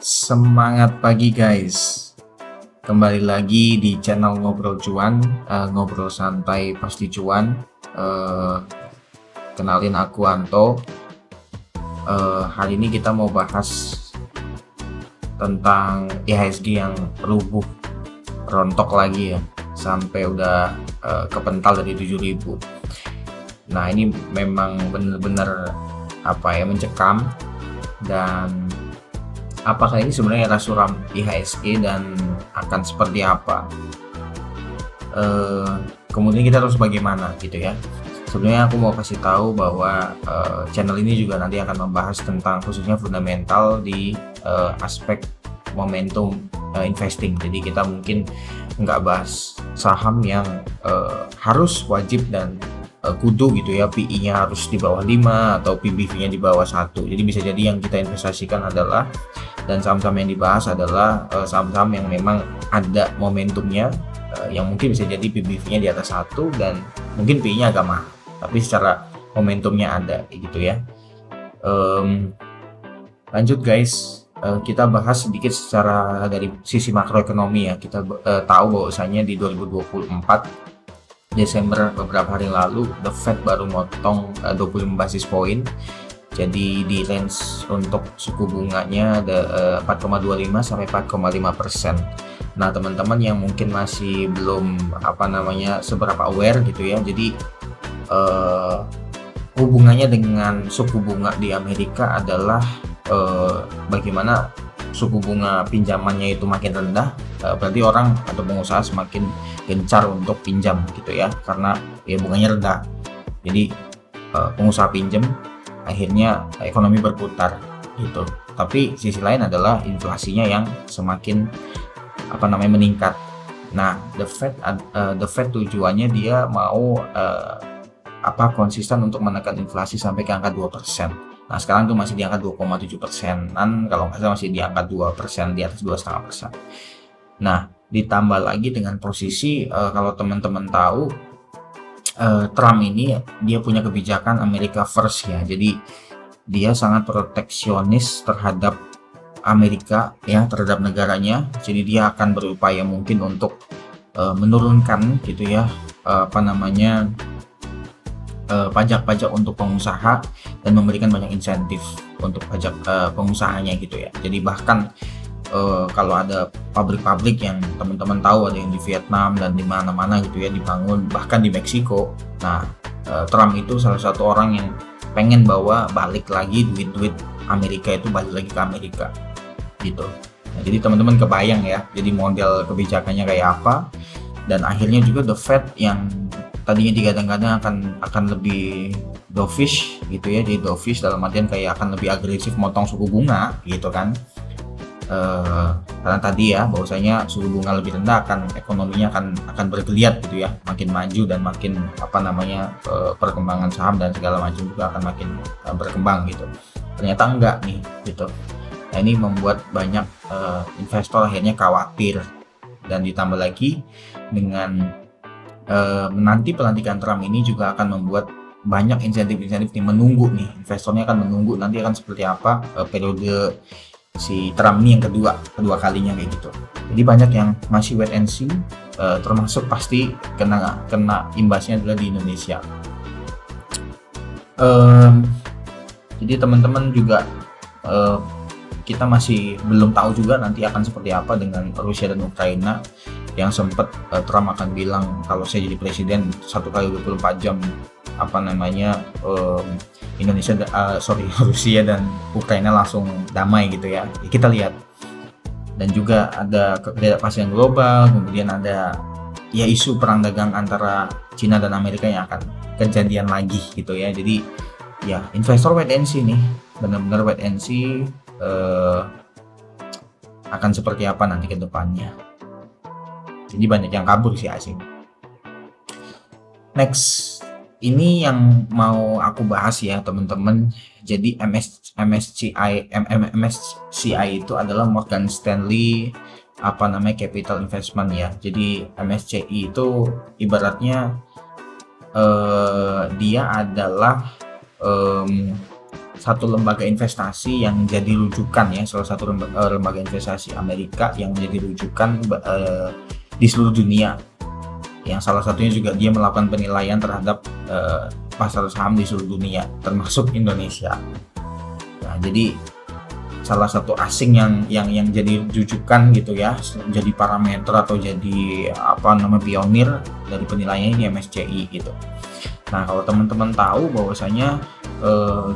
Semangat pagi guys, kembali lagi di channel Ngobrol Cuan, ngobrol santai pasti cuan. Kenalin aku Anto. Hari ini kita mau bahas tentang IHSG yang rubuh, rontok lagi ya, sampai udah kepental dari 7.000. Nah ini memang bener-bener mencekam. Dan apakah ini sebenarnya era suram IHSG dan akan seperti apa? Kemudian kita harus bagaimana gitu ya. Sebenarnya aku mau kasih tahu bahwa channel ini juga nanti akan membahas tentang khususnya fundamental di aspek momentum investing. Jadi kita mungkin nggak bahas saham yang harus wajib dan kudu gitu ya, PI-nya harus di bawah 5 atau PBV-nya di bawah 1. Jadi bisa jadi yang kita investasikan adalah, dan saham-saham yang dibahas adalah saham-saham yang memang ada momentumnya, yang mungkin bisa jadi PBV-nya di atas 1 dan mungkin PI-nya agak mahal, tapi secara momentumnya ada gitu ya. Lanjut guys, kita bahas sedikit secara dari sisi makroekonomi ya. Kita tahu bahwasanya di 2024 Desember beberapa hari lalu The Fed baru motong 25 basis point. Jadi di range untuk suku bunganya ada 4,25 sampai 4,5%. Nah teman-teman yang mungkin masih belum seberapa aware gitu ya, jadi hubungannya dengan suku bunga di Amerika adalah bagaimana suku bunga pinjamannya itu makin rendah, berarti orang atau pengusaha semakin gencar untuk pinjam gitu ya, karena ya bunganya rendah. Jadi pengusaha pinjam, akhirnya ekonomi berputar gitu. Tapi sisi lain adalah inflasinya yang semakin meningkat. Nah, the Fed tujuannya dia mau konsisten untuk menekan inflasi sampai ke angka 2%. Nah, sekarang tuh masih di angka 2,7%-an, kalau nggak salah masih di angka 2%, di atas 2,5%. Nah, ditambah lagi dengan posisi kalau teman-teman tahu, Trump ini dia punya kebijakan America First ya. Jadi dia sangat proteksionis terhadap Amerika ya, terhadap negaranya. Jadi dia akan berupaya mungkin untuk menurunkan gitu ya pajak-pajak untuk pengusaha dan memberikan banyak insentif untuk pajak pengusahanya gitu ya. Jadi bahkan kalau ada pabrik-pabrik yang teman-teman tahu, ada yang di Vietnam dan di mana-mana gitu ya dibangun, bahkan di Meksiko. Nah, Trump itu salah satu orang yang pengen bawa balik lagi duit-duit Amerika itu balik lagi ke Amerika gitu. Nah, jadi teman-teman kebayang ya, jadi model kebijakannya kayak apa. Dan akhirnya juga The Fed yang tadinya digadang-gadang akan lebih dovish gitu ya, jadi dovish dalam artian kayak akan lebih agresif motong suku bunga gitu kan, karena tadi ya bahwasanya suku bunga lebih rendah ekonominya akan bergeliat gitu ya, makin maju dan makin perkembangan saham dan segala macam juga akan makin berkembang gitu. Ternyata enggak nih gitu. Nah ini membuat banyak investor akhirnya khawatir, dan ditambah lagi dengan menanti pelantikan Trump ini juga akan membuat banyak insentif-insentif nih, menunggu nih, investornya akan menunggu nanti akan seperti apa periode si Trump ini yang kedua kalinya kayak gitu. Jadi banyak yang masih wait and see, termasuk pasti kena imbasnya adalah di Indonesia. Jadi teman-teman juga kita masih belum tahu juga nanti akan seperti apa dengan Rusia dan Ukraina, yang sempat Trump akan bilang kalau saya jadi presiden 1 kali 24 jam Rusia dan Ukraina langsung damai gitu ya. Kita lihat. Dan juga ada ketidakpastian global, kemudian ada ya isu perang dagang antara Cina dan Amerika yang akan kejadian lagi gitu ya. Jadi ya investor wait and see nih, benar-benar wait and see akan seperti apa nanti ke depannya. Jadi banyak yang kabur sih asing. Next, ini yang mau aku bahas ya teman-teman. Jadi MSCI itu adalah Morgan Stanley capital investment ya. Jadi MSCI itu ibaratnya dia adalah satu lembaga investasi yang jadi rujukan ya, salah satu lembaga investasi Amerika yang menjadi rujukan di seluruh dunia. Yang salah satunya juga dia melakukan penilaian terhadap pasar saham di seluruh dunia, termasuk Indonesia. Nah, jadi salah satu asing yang jadi rujukan gitu ya, jadi parameter atau jadi pionir dari penilaian ini MSCI gitu. Nah, kalau teman-teman tahu bahwasanya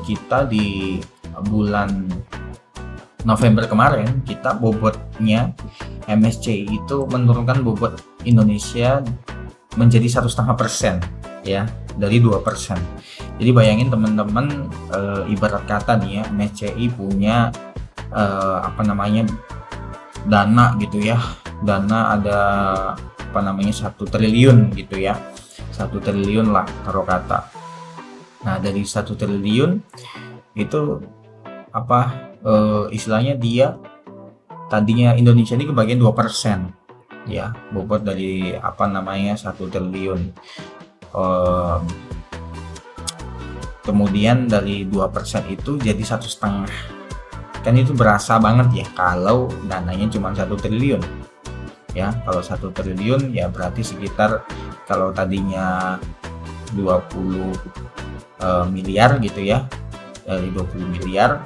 kita di bulan November kemarin kita bobotnya MSCI itu menurunkan bobot Indonesia menjadi 1,5% ya, dari 2%. Jadi bayangin teman-teman, ibarat kata nih ya, MSCI punya dana gitu ya, dana ada 1 triliun gitu ya, 1 triliun lah taruh kata. Nah, dari 1 triliun itu istilahnya dia tadinya Indonesia ini kebagian 2% ya, bobot dari 1 triliun. Kemudian dari 2% itu jadi 1,5. Kan itu berasa banget ya kalau dananya cuma 1 triliun ya. Kalau 1 triliun ya berarti sekitar, kalau tadinya 20 miliar gitu ya, dari 20 miliar,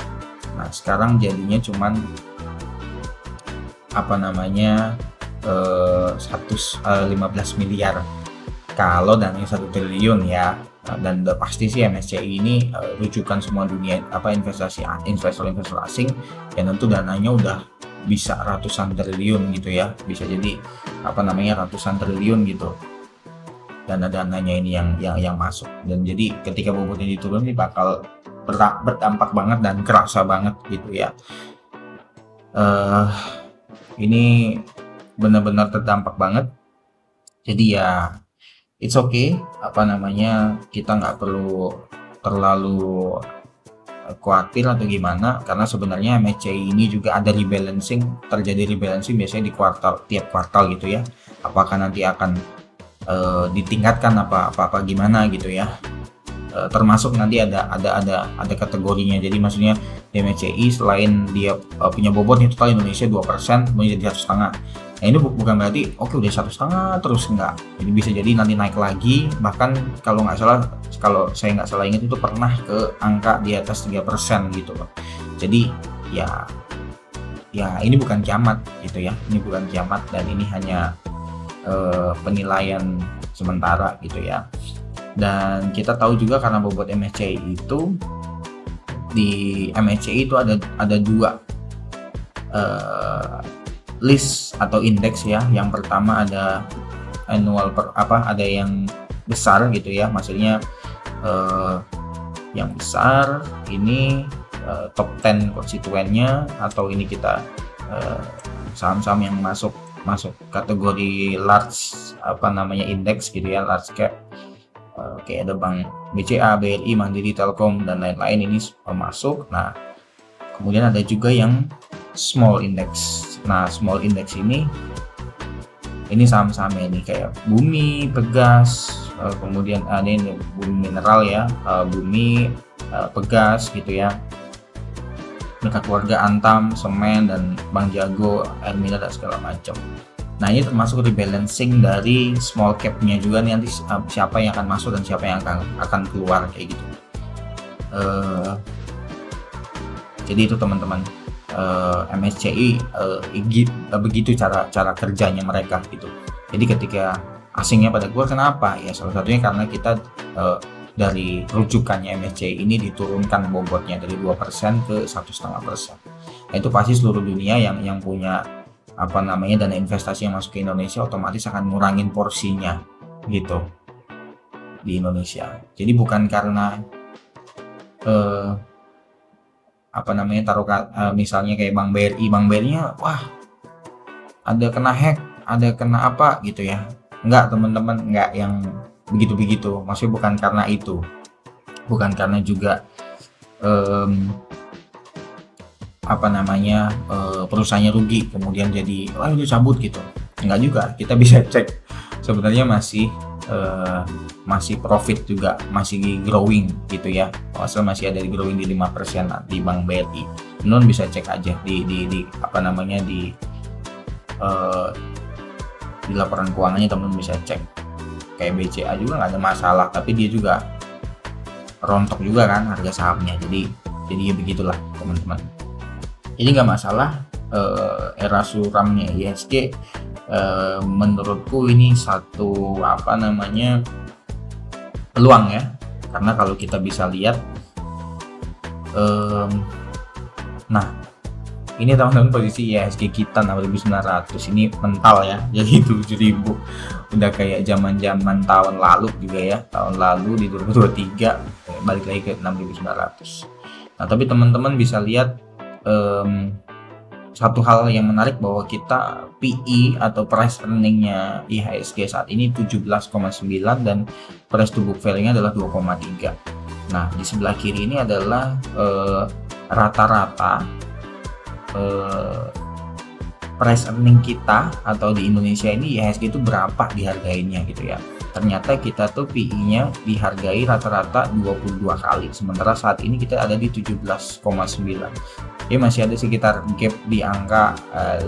nah sekarang jadinya cuman 115 miliar kalau dananya 1 triliun ya. Dan udah pasti sih MSCI ini rujukan semua dunia investor asing, yang tentu dananya udah bisa ratusan triliun gitu ya, bisa jadi ratusan triliun gitu dana-dananya ini yang masuk. Dan jadi ketika bobotnya diturun ini bakal berdampak banget dan kerasa banget gitu ya. Ini benar-benar terdampak banget. Jadi ya it's okay, kita nggak perlu terlalu khawatir atau gimana, karena sebenarnya MSCI ini juga ada terjadi rebalancing biasanya di tiap kuartal gitu ya. Apakah nanti akan ditingkatkan apa gimana gitu ya. Termasuk nanti ada kategorinya. Jadi maksudnya di MSCI selain dia punya bobot total Indonesia 2%, menjadi 1,5. Nah, ini bukan berarti udah 1,5 terus, enggak. Jadi bisa jadi nanti naik lagi, bahkan kalau saya nggak salah ingat itu pernah ke angka di atas 3% gitu loh. Jadi ya ini bukan kiamat gitu ya, ini bukan kiamat, dan ini hanya penilaian sementara gitu ya. Dan kita tahu juga karena bobot MSCI itu, di MSCI itu ada 2 list atau indeks ya. Yang pertama ada annual ada yang besar gitu ya, maksudnya yang besar ini top 10 konstituennya, atau ini kita saham-saham yang masuk kategori large indeks gitu ya, large cap. Kayak ada Bank BCA, BRI, Mandiri, Telkom dan lain-lain ini masuk. Nah, kemudian ada juga yang small index. Nah, small index ini saham-sahamnya ini kayak Bumi, Pegas, kemudian ini Bumi Mineral ya, Bumi, Pegas gitu ya, Mitra Keluarga, Antam, Semen, dan Bank Jago, Airmina dan segala macam. Nah, ini termasuk rebalancing dari small cap-nya juga nih, nanti siapa yang akan masuk dan siapa yang akan keluar kayak gitu. Jadi itu teman-teman, MSCI begitu cara kerjanya mereka gitu. Jadi ketika asingnya pada keluar, kenapa? Ya salah satunya karena kita dari rujukannya MSCI ini diturunkan bobotnya dari 2% ke 1,5%. Nah, itu pasti seluruh dunia yang punya dana investasi yang masuk ke Indonesia otomatis akan ngurangin porsinya gitu di Indonesia. Jadi bukan karena misalnya kayak Bank BRI-nya wah ada kena hack, ada kena apa gitu ya. Enggak teman-teman, enggak yang begitu-begitu. Maksudnya bukan karena itu, bukan karena juga perusahaannya rugi kemudian jadi itu cabut gitu. Enggak juga, kita bisa cek sebenarnya masih masih profit juga, masih growing gitu ya. Asal masih ada di growing di 5% di Bank BRI. Teman-teman bisa cek aja di apa namanya di laporan keuangannya, teman-teman bisa cek. Kayak BCA juga nggak ada masalah, tapi dia juga rontok juga kan harga sahamnya. Jadi ya begitulah teman-teman. Jadi nggak masalah. Era suramnya IHSG menurutku ini satu apa namanya peluang ya, karena kalau kita bisa lihat nah ini teman-teman posisi IHSG kita 6.900 ini mental ya, jadi 7.000 udah kayak zaman tahun lalu juga ya, tahun lalu di 2023 balik lagi ke 6.900. Nah tapi teman-teman bisa lihat satu hal yang menarik bahwa kita PE atau price earningnya IHSG saat ini 17,9 dan price to book value-nya adalah 2,3. Nah di sebelah kiri ini adalah rata-rata price earning kita atau di Indonesia ini IHSG itu berapa dihargainya gitu ya. Ternyata kita tuh PE-nya dihargai rata-rata 22 kali, sementara saat ini kita ada di 17,9. Jadi masih ada sekitar gap di angka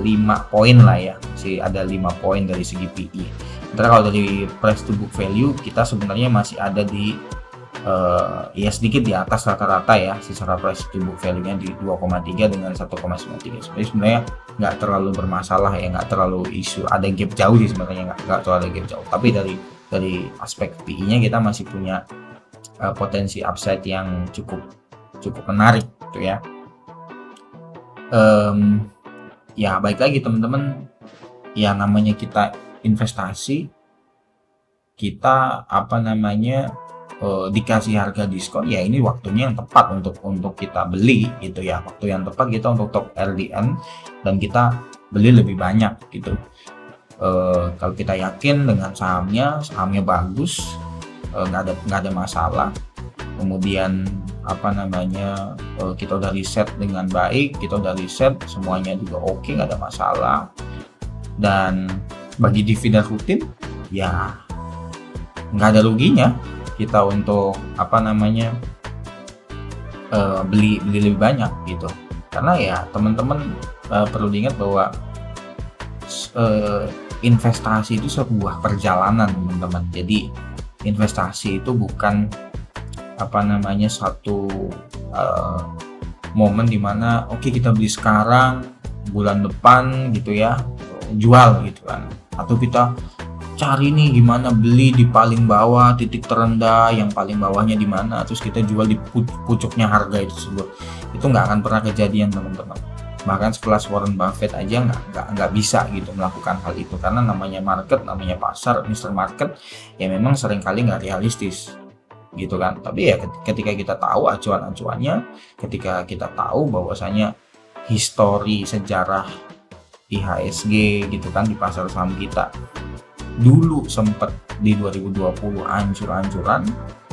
5 poin lah ya, masih ada 5 poin dari segi PE. Sementara kalau dari price to book value kita sebenarnya masih ada di ya sedikit di atas rata-rata ya, secara price to book value-nya di 2,3 dengan 1,93. Sebenarnya nggak terlalu bermasalah ya, nggak terlalu isu ada gap jauh sih sebenarnya, nggak terlalu ada gap jauh. Tapi dari aspek PE-nya kita masih punya potensi upside yang cukup menarik gitu ya. Ya baik lagi teman-teman, ya namanya kita investasi, kita apa namanya dikasih harga diskon, ya ini waktunya yang tepat untuk kita beli gitu ya, waktu yang tepat kita untuk top RDN dan kita beli lebih banyak gitu. Kalau kita yakin dengan sahamnya bagus, nggak ada masalah, kemudian apa namanya kita udah riset dengan baik, kita udah riset semuanya juga oke, nggak ada masalah, dan bagi dividen rutin ya nggak ada ruginya kita untuk apa namanya beli lebih banyak gitu. Karena ya teman-teman perlu diingat bahwa investasi itu sebuah perjalanan teman-teman. Jadi investasi itu bukan apa namanya satu momen dimana oke, kita beli sekarang, bulan depan gitu ya jual gitu kan, atau kita cari nih gimana beli di paling bawah titik terendah, yang paling bawahnya di mana, terus kita jual di pucuknya harga itu tersebut. Itu nggak akan pernah kejadian teman-teman. Bahkan sekelas Warren Buffett aja nggak bisa gitu melakukan hal itu, karena namanya market, namanya pasar, Mr. Market ya memang seringkali nggak realistis gitu kan. Tapi ya ketika kita tahu acuan-acuannya, ketika kita tahu bahwasanya histori sejarah IHSG gitu kan di pasar saham kita dulu sempat di 2020 hancur-hancuran,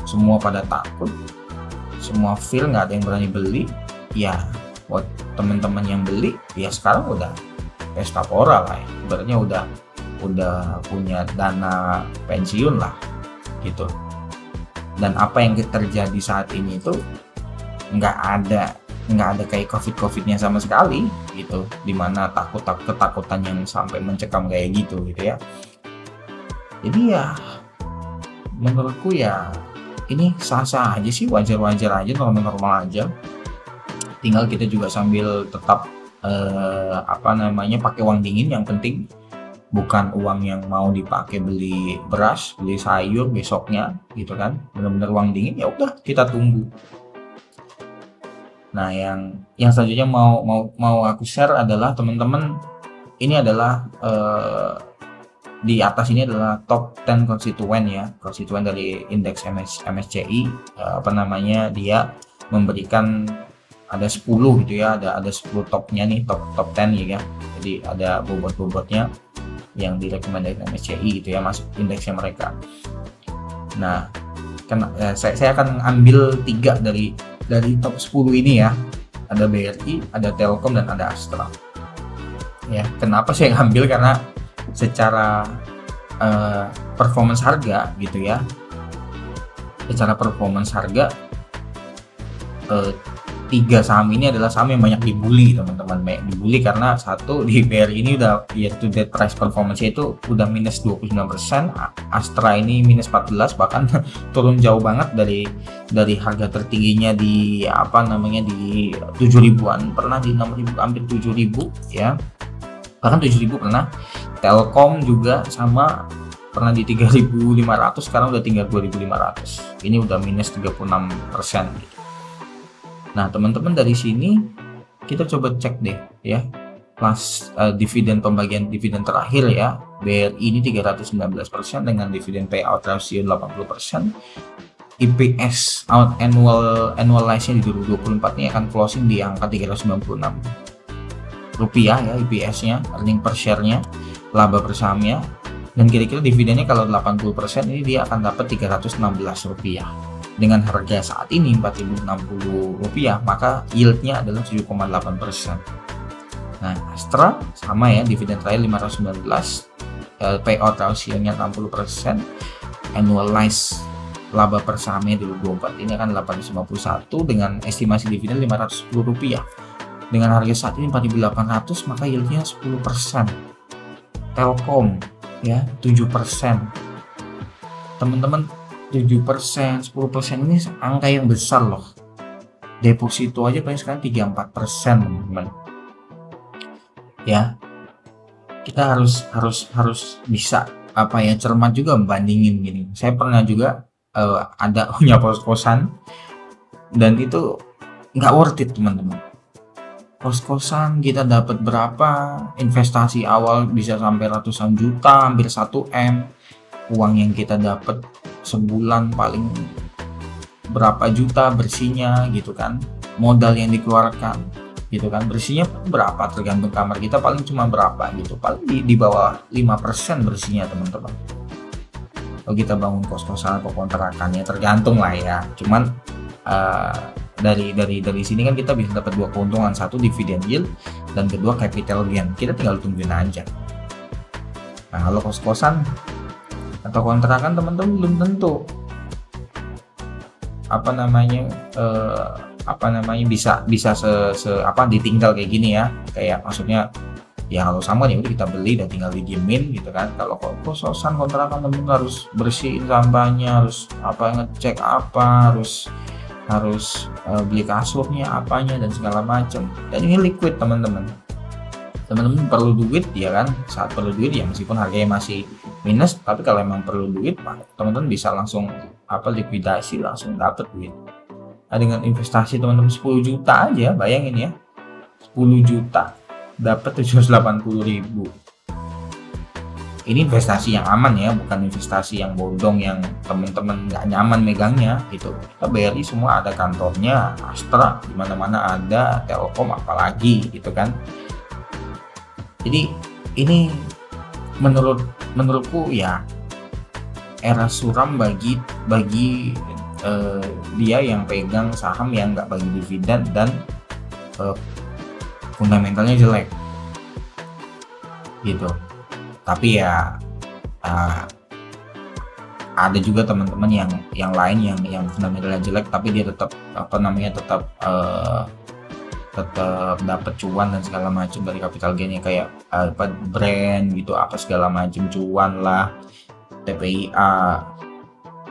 semua pada takut, semua feel nggak ada yang berani beli, ya buat teman-teman yang beli ya sekarang udah pesta pora lah ya, ibaratnya udah punya dana pensiun lah gitu. Dan apa yang terjadi saat ini itu nggak ada kayak covidnya sama sekali gitu, dimana ketakutan yang sampai mencekam kayak gitu ya. Jadi ya menurutku ya ini sah-sah aja sih, wajar-wajar aja, normal-normal aja. Tinggal kita juga sambil tetap apa namanya pakai uang dingin, yang penting bukan uang yang mau dipakai beli beras, beli sayur besoknya gitu kan. Benar-benar uang dingin, ya udah kita tunggu. Nah, yang selanjutnya mau aku share adalah teman-teman, ini adalah di atas ini adalah top 10 konstituen dari indeks MSCI, apa namanya, dia memberikan ada 10 gitu ya, ada 10 topnya nih, top 10 ya. Jadi ada bobot-bobotnya yang direkomendasi MSCI gitu ya, masuk indeksnya mereka. Nah, saya akan ambil 3 dari top 10 ini ya. Ada BRI, ada Telkom, dan ada Astra. Ya, kenapa saya ngambil? Karena secara performance harga gitu ya. Secara performance harga, 3 saham ini adalah saham yang banyak dibully teman-teman. Banyak dibully karena satu, di BRI ini udah year to date price performance itu udah minus 29%, Astra ini minus 14, bahkan turun jauh banget dari harga tertingginya di di 7.000-an, pernah di 6.000, hampir 7.000 ya. Bahkan 7.000 pernah. Telkom juga sama, pernah di 3.500, sekarang udah tinggal 2.500. Ini udah minus 36% gitu. Nah, teman-teman, dari sini kita coba cek deh ya. Plus dividen, pembagian dividen terakhir ya. BRI ini 319% dengan dividen payout ratio 80%. EPS annualized-nya di 2024 ini akan closing di angka 396 rupiah ya EPS-nya, earning per share-nya, laba per sahamnya. Dan kira-kira dividennya kalau 80% ini dia akan dapat 316 rupiah. Dengan harga saat ini 4.060 rupiah, maka yieldnya adalah 7,8%. Nah, Astra sama ya, dividen terakhir 519, payout ratio-nya 60%, annualized laba per sahamnya di 2024 ini akan 851 dengan estimasi dividen 510 rupiah. Dengan harga saat ini 4.800, maka yieldnya 10%. Telkom ya 7%. Teman-teman, 7%, 10% ini angka yang besar loh. Deposito aja paling sekarang 3-4%, teman-teman. Ya, kita harus bisa cermat juga membandingin gini. Saya pernah juga ada punya kos-kosan dan itu nggak worth it, teman-teman. Kos-kosan kita dapat berapa, investasi awal bisa sampai ratusan juta, hampir 1M. Uang yang kita dapat sebulan paling berapa juta bersihnya gitu kan, modal yang dikeluarkan gitu kan, bersihnya berapa tergantung kamar kita, paling cuma berapa gitu, paling di bawah 5% bersihnya teman-teman. Kalau kita bangun kos-kosan atau kontrakannya tergantung lah ya, cuman dari sini kan kita bisa dapat 2 keuntungan, satu dividen yield dan kedua capital gain, kita tinggal tungguin aja. Nah, kalau kos-kosan atau kontrakan teman-teman belum tentu bisa ditinggal kayak gini ya, kayak maksudnya ya kalau sama ya udah kita beli dan tinggal didiemin gitu kan. Kalau kos-kosan kontrakan teman-teman harus bersihin sampahnya, harus ngecek harus beli kasurnya apanya dan segala macam, dan ini liquid teman-teman perlu duit ya kan. Saat perlu duit ya meskipun harganya masih minus, tapi kalau emang perlu duit teman-teman bisa langsung likuidasi, langsung dapat duit. Nah, dengan investasi teman-teman 10 juta aja, bayangin ya, 10 juta dapat 780.000. Ini investasi yang aman ya, bukan investasi yang bodong yang teman-teman nggak nyaman megangnya gitu. Kita BRI semua ada kantornya, Astra di mana-mana ada, Telkom apalagi gitu kan. Jadi ini menurutku ya era suram bagi dia yang pegang saham yang nggak bagi dividen dan fundamentalnya jelek gitu. Tapi ya ada juga teman-teman yang lain yang fundamentalnya jelek tapi dia tetap dapat cuan dan segala macam dari capital gain-nya, kayak brand gitu, segala macam cuan lah, TPIA,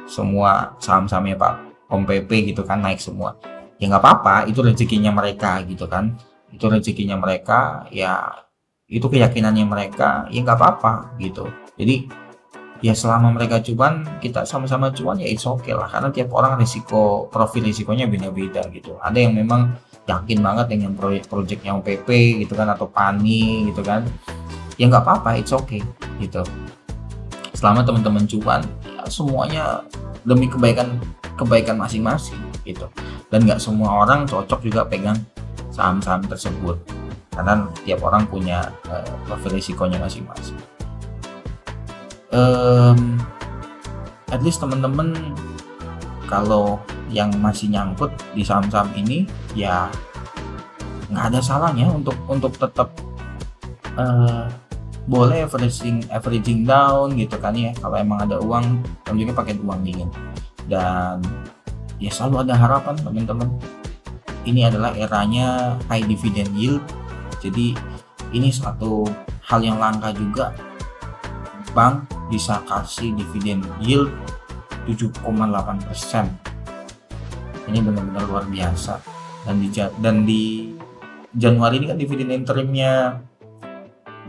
semua saham-sahamnya Pak Om PP gitu kan naik semua. Ya nggak apa-apa, itu rezekinya mereka gitu kan, itu rezekinya mereka ya, itu keyakinannya mereka, ya nggak apa-apa gitu. Jadi ya selama mereka cuan, kita sama-sama cuan ya it's okay lah, karena tiap orang profil risikonya beda-beda gitu. Ada yang memang yakin banget dengan proyeknya PP gitu kan, atau PANI gitu kan, ya nggak apa-apa, it's okay gitu. Selama teman-teman cuan ya semuanya demi kebaikan masing-masing gitu. Dan nggak semua orang cocok juga pegang saham-saham tersebut, karena tiap orang punya profil risikonya masing-masing. At least teman-teman kalau yang masih nyangkut di saham-saham ini ya nggak ada salahnya untuk tetap boleh averaging down gitu kan ya, kalau emang ada uang tentunya pakai uang dingin. Dan ya selalu ada harapan teman-teman, ini adalah eranya high dividend yield. Jadi ini satu hal yang langka juga, bank bisa kasih dividen yield 7,8%. Ini benar-benar luar biasa. Dan di Januari ini kan dividen interimnya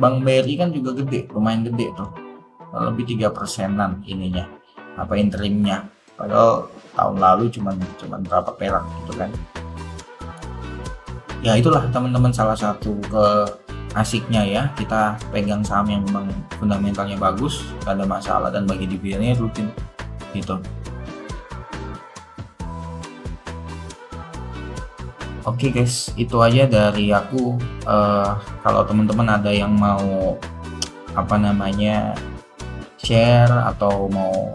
Bank BRI kan juga gede, lumayan gede tuh, lebih 3%-an ininya, apa interimnya. Padahal tahun lalu cuman berapa perak gitu kan. Ya itulah teman-teman salah satu asiknya ya, kita pegang saham yang memang fundamentalnya bagus, gak ada masalah, dan bagi dividennya rutin gitu. Oke guys, itu aja dari aku. Kalau teman-teman ada yang mau share atau mau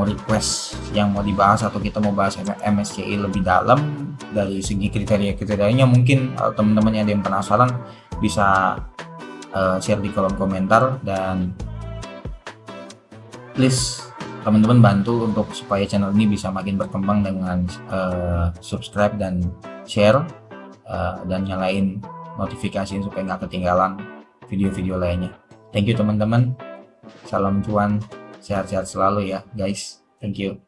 request yang mau dibahas, atau kita mau bahas MSCI lebih dalam dari segi kriteria-kriterianya, mungkin teman-teman yang ada yang penasaran bisa share di kolom komentar. Dan please teman-teman bantu untuk supaya channel ini bisa makin berkembang dengan subscribe dan share, dan nyalain notifikasi supaya nggak ketinggalan video-video lainnya. Thank you teman-teman, salam cuan, sehat-sehat selalu ya guys, thank you.